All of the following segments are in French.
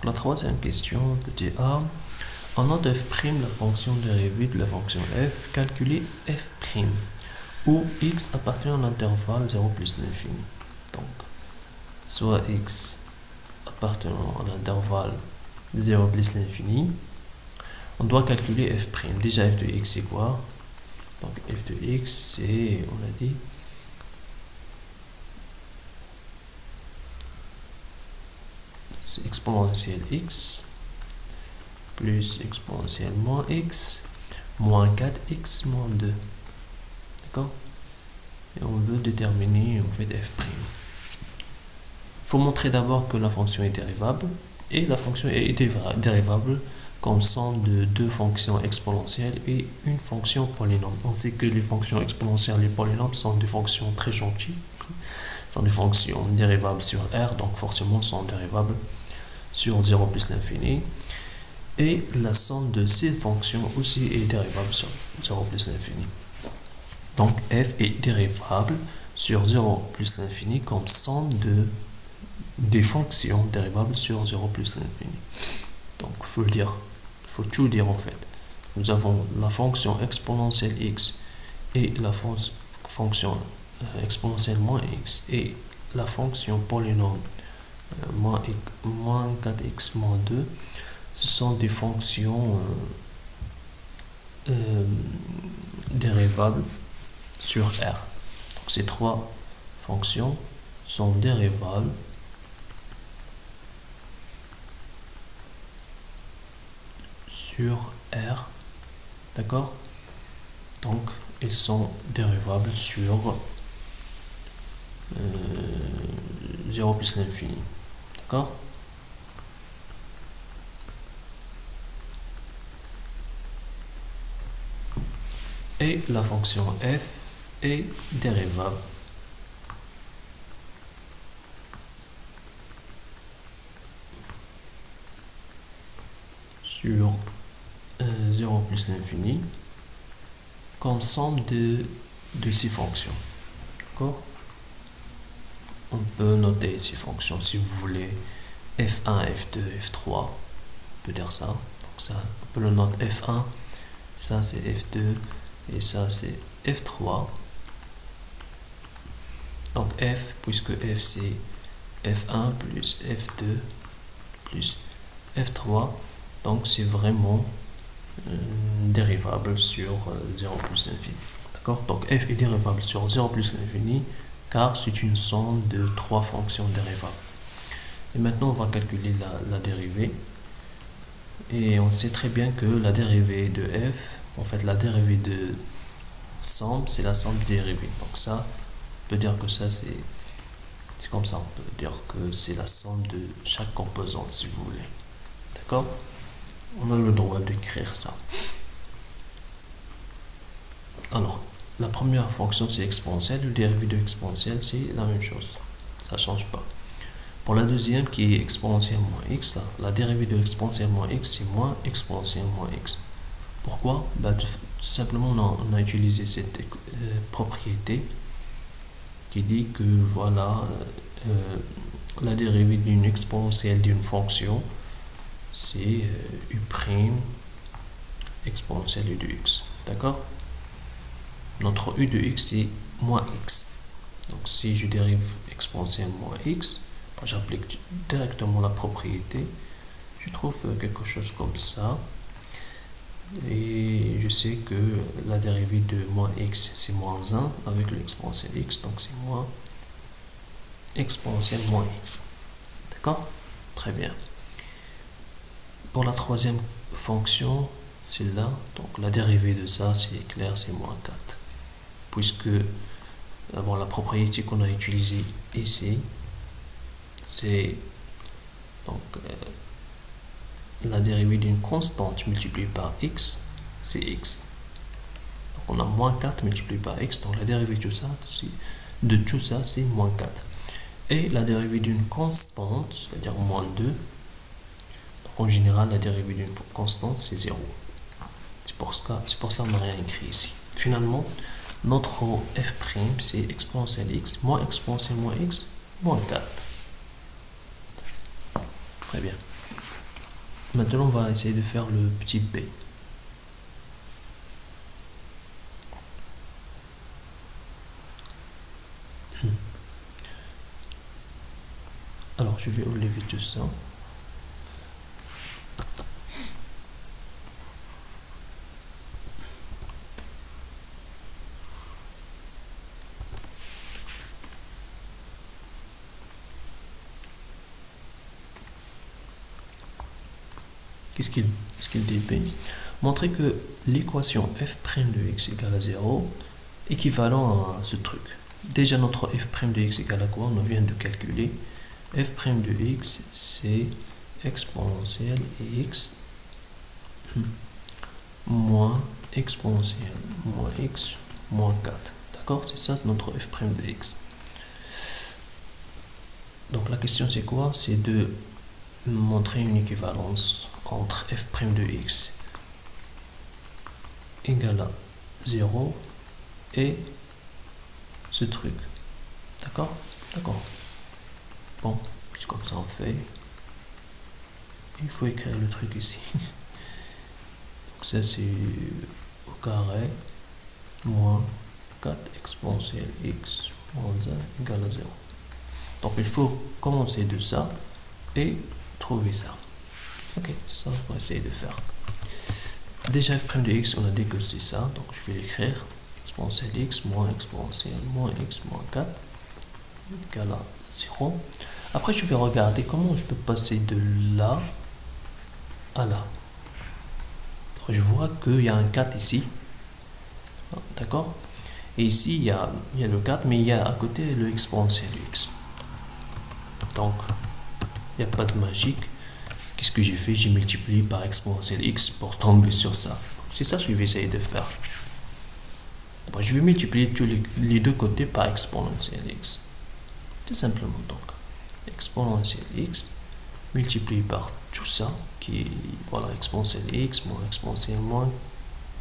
La troisième question, petit a. En note f', la fonction dérivée de la fonction f, calculer f', où x appartient à l'intervalle 0 plus l'infini. Donc, soit x appartenant à l'intervalle 0 plus l'infini, on doit calculer f'. Déjà, f de x, c'est quoi? Donc, f de x, c'est, on a dit, c'est exponentielle x plus exponentielle moins x moins 4x moins 2. D'accord? Et on veut déterminer en fait f'. Il faut montrer d'abord que la fonction est dérivable, et la fonction est dérivable comme somme de deux fonctions exponentielles et une fonction polynôme. On sait que les fonctions exponentielles et polynômes sont des fonctions très gentilles, sont des fonctions dérivables sur R, donc forcément sont dérivables sur 0 plus l'infini. Et la somme de ces fonctions aussi est dérivable sur 0 plus l'infini. Donc f est dérivable sur 0 plus l'infini comme somme des fonctions dérivables sur 0 plus l'infini. Donc il faut tout dire en fait. Nous avons la fonction exponentielle x et la fonction exponentielle moins x et la fonction polynôme moins 4x moins 2. Ce sont des fonctions dérivables sur R. Donc ces trois fonctions sont dérivables sur R. D'accord? Donc ils sont dérivables sur 0 plus l'infini. D'accord? Et la fonction f est dérivable sur 0 plus l'infini comme somme de ces fonctions. D'accord? On peut noter ces fonctions si vous voulez. f1, f2, f3. On peut dire ça. Donc ça, on peut le noter f1. Ça c'est f2. Et ça c'est f3. Donc f, puisque f c'est f1 plus f2 plus f3. Donc c'est vraiment dérivable sur 0 plus l'infini. D'accord? Donc f est dérivable sur 0 plus l'infini car c'est une somme de trois fonctions dérivables. Et maintenant on va calculer la dérivée. Et on sait très bien que la dérivée de f, en fait la dérivée de somme, c'est la somme de dérivée. Donc ça, on peut dire que ça c'est comme ça, on peut dire que c'est la somme de chaque composante si vous voulez. D'accord? On a le droit d'écrire ça. Alors, la première fonction c'est exponentielle, le dérivé de exponentielle c'est la même chose. Ça ne change pas. Pour la deuxième qui est exponentielle moins x, la dérivée de exponentielle moins x c'est moins exponentielle moins x. Pourquoi? Tout simplement on a utilisé cette propriété qui dit que voilà la dérivée d'une exponentielle d'une fonction c'est u' exponentielle u de x. D'accord? Notre u de x c'est moins x. Donc si je dérive exponentielle moins x, j'applique directement la propriété, je trouve quelque chose comme ça. Et je sais que la dérivée de moins x c'est moins 1 avec l'exponentielle x, donc c'est moins exponentielle moins x. D'accord? Très bien. Pour la troisième fonction, celle-là, donc la dérivée de ça, c'est clair, c'est moins 4. Puisque la propriété qu'on a utilisée ici, c'est donc la dérivée d'une constante multipliée par x, c'est x. Donc on a moins 4 multiplié par x, donc la dérivée de tout ça, c'est moins 4. Et la dérivée d'une constante, c'est-à-dire moins 2, donc en général, la dérivée d'une constante, c'est 0. C'est pour ça qu'on n'a rien écrit ici. Finalement, notre f', c'est exponentielle x, moins exponentielle moins x, moins 4. Très bien. Maintenant, on va essayer de faire le petit b. Alors, je vais enlever tout ça. Qu'est-ce qu'il dit B? Montrer que l'équation f' de x égale à 0 équivalent à ce truc. Déjà, notre f' de x égale à quoi? On vient de calculer. F' de x, c'est exponentielle x moins exponentielle moins x moins 4. D'accord? C'est ça notre f' de x. Donc la question c'est quoi? C'est de montrer une équivalence entre f' de x égale à 0 et ce truc. D'accord? D'accord. Bon, c'est comme ça on fait. Il faut écrire le truc ici. Donc ça c'est au carré moins 4 exponentielle x moins 1 égale à 0. Donc il faut commencer de ça et trouver ça. Ok, c'est ça qu'on va essayer de faire. Déjà f' de x, on a dit que c'est ça, donc je vais l'écrire. Exponentielle x moins exponentielle moins x moins 4 égale à 0. Après je vais regarder comment je peux passer de là à là. Je vois qu'il y a un 4 ici. D'accord? Et ici il y a le 4, mais il y a à côté le exponentiel x. Donc il n'y a pas de magique. Qu'est-ce que j'ai fait? J'ai multiplié par exponentielle x pour tomber sur ça. C'est ça que je vais essayer de faire. Bon, je vais multiplier tous les deux côtés par exponentielle x. Tout simplement donc. Exponentielle x multiplié par tout ça, qui est voilà, exponentielle x moins exponentielle moins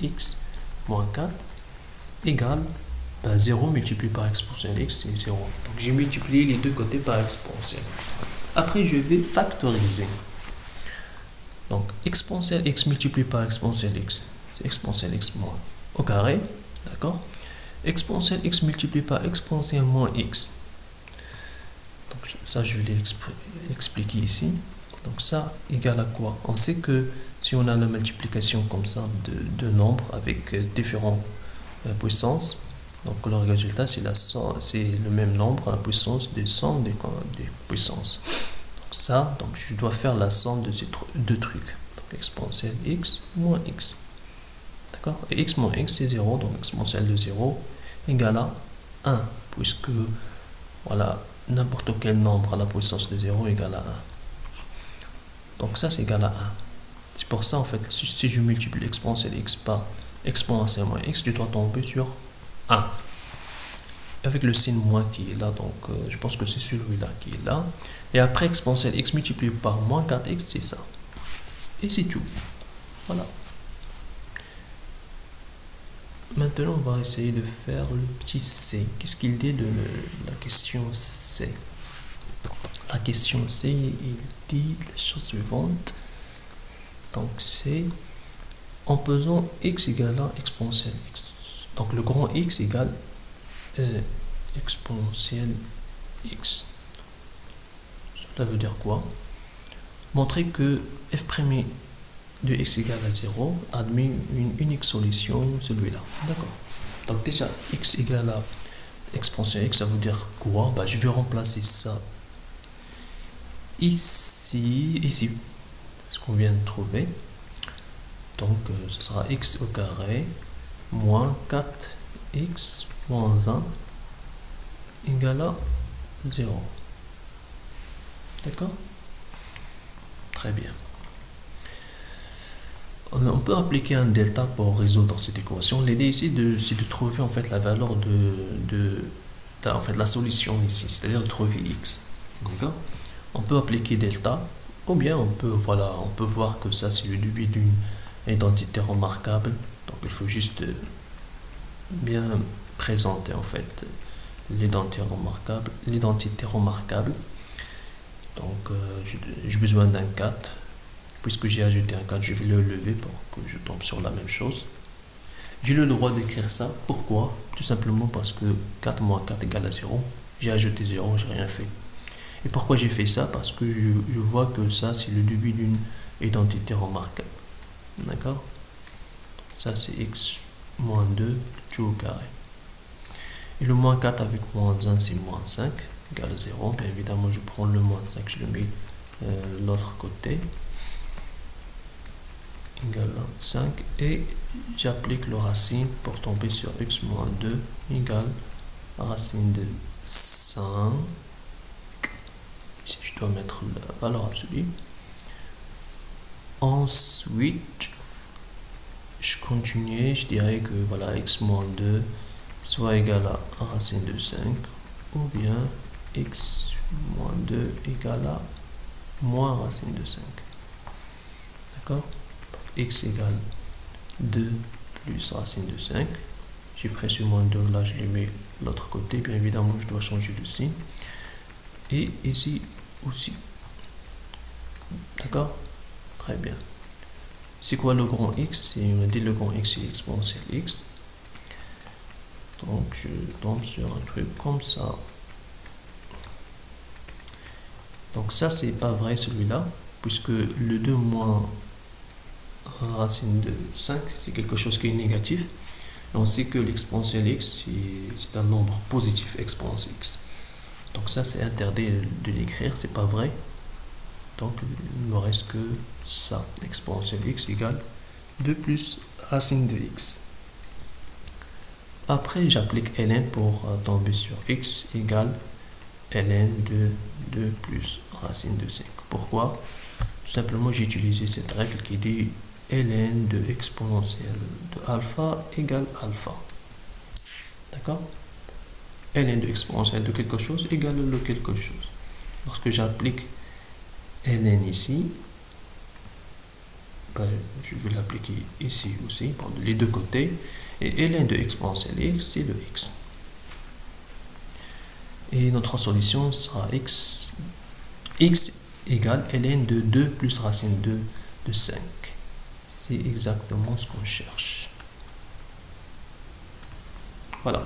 x moins 4 égale 0 multiplié par exponentielle x, c'est 0. Donc j'ai multiplié les deux côtés par exponentielle x. Après, je vais factoriser. Donc, exponentielle x multiplié par exponentielle x, c'est exponentielle x moins au carré, d'accord? Exponentielle x multiplié par exponentielle moins x. Donc, ça, je vais l'expliquer ici. Donc, ça égale à quoi? On sait que si on a la multiplication comme ça de nombres avec différentes puissances, donc le résultat, c'est le même nombre à la puissance des somme des puissances. Ça, donc je dois faire la somme de ces deux trucs. Donc exponentielle x moins x. D'accord? Et x moins x, c'est 0, donc exponentielle de 0 égale à 1, puisque voilà, n'importe quel nombre à la puissance de 0 égale à 1. Donc ça, c'est égal à 1. C'est pour ça, en fait, si je multiplie exponentielle x par exponentielle moins x, je dois tomber sur 1. Avec le signe moins qui est là, donc je pense que c'est celui-là qui est là. Et après, exponentielle x multiplié par moins 4x, c'est ça. Et c'est tout. Voilà. Maintenant, on va essayer de faire le petit c. Qu'est-ce qu'il dit de la question c? La question c, il dit la chose suivante. Donc, c'est en pesant x égale à exponentielle x. Donc, le grand x égale exponentielle x. Cela veut dire quoi? Montrer que f' de x égale à 0 admet une unique solution, celui-là. D'accord. Donc déjà, x égale à exponentielle x, ça veut dire quoi? Bah, je vais remplacer ça ici, ce qu'on vient de trouver. Donc, ce sera x au carré moins 4x moins 1 égale à 0. D'accord? Très bien. On peut appliquer un delta pour résoudre cette équation. L'idée ici, c'est de trouver en fait la valeur en fait, la solution ici, c'est-à-dire de trouver x. D'accord? On peut appliquer delta, ou bien on peut voir que ça c'est le début d'une identité remarquable. Donc il faut juste bien présenter en fait l'identité remarquable. Donc j'ai besoin d'un 4 Puisque j'ai ajouté un 4, je vais le lever pour que je tombe sur la même chose. J'ai le droit d'écrire ça. Pourquoi? Tout simplement parce que 4 moins 4 égale à 0. J'ai ajouté 0, j'ai rien fait. Et pourquoi j'ai fait ça? Parce que je vois que ça, c'est le début d'une identité remarquable. D'accord? Ça, c'est x moins 2, tout au carré. Et le moins 4 avec moins 1, c'est moins 5, égale à 0. Bien évidemment, je prends le moins 5, je le mets de l'autre côté. Égale à 5. Et j'applique le racine pour tomber sur x moins 2 égale racine de 5. Ici, je dois mettre la valeur absolue. Ensuite, je continue, je dirais que voilà, x moins 2 soit égal à racine de 5, ou bien x moins 2 égale à moins racine de 5. D'accord? X égale 2 plus racine de 5. J'ai pris ce moins 2 là, je le mets de l'autre côté. Bien évidemment, je dois changer de signe. Et ici aussi. D'accord? Très bien. C'est quoi le grand X? On a dit le grand X, c'est exponentielle X. Donc, je tombe sur un truc comme ça. Donc, ça, c'est pas vrai celui-là, puisque le 2 moins racine de 5, c'est quelque chose qui est négatif. Et on sait que l'exponentielle X, c'est un nombre positif, exponentielle X. Donc, ça, c'est interdit de l'écrire, c'est pas vrai. Donc, il ne me reste que ça, exponentielle X égale 2 plus racine de X. Après, j'applique ln pour tomber sur x égale ln de 2 plus racine de 5. Pourquoi? Tout simplement, j'ai utilisé cette règle qui dit ln de exponentielle de alpha égale alpha. D'accord? Ln de exponentielle de quelque chose égale le quelque chose. Lorsque j'applique ln ici, ben, je vais l'appliquer ici aussi, pour les deux côtés. Et ln de exponentielle x, c'est le x. Et notre solution sera x égale ln de 2 plus racine 2 de 5. C'est exactement ce qu'on cherche. Voilà.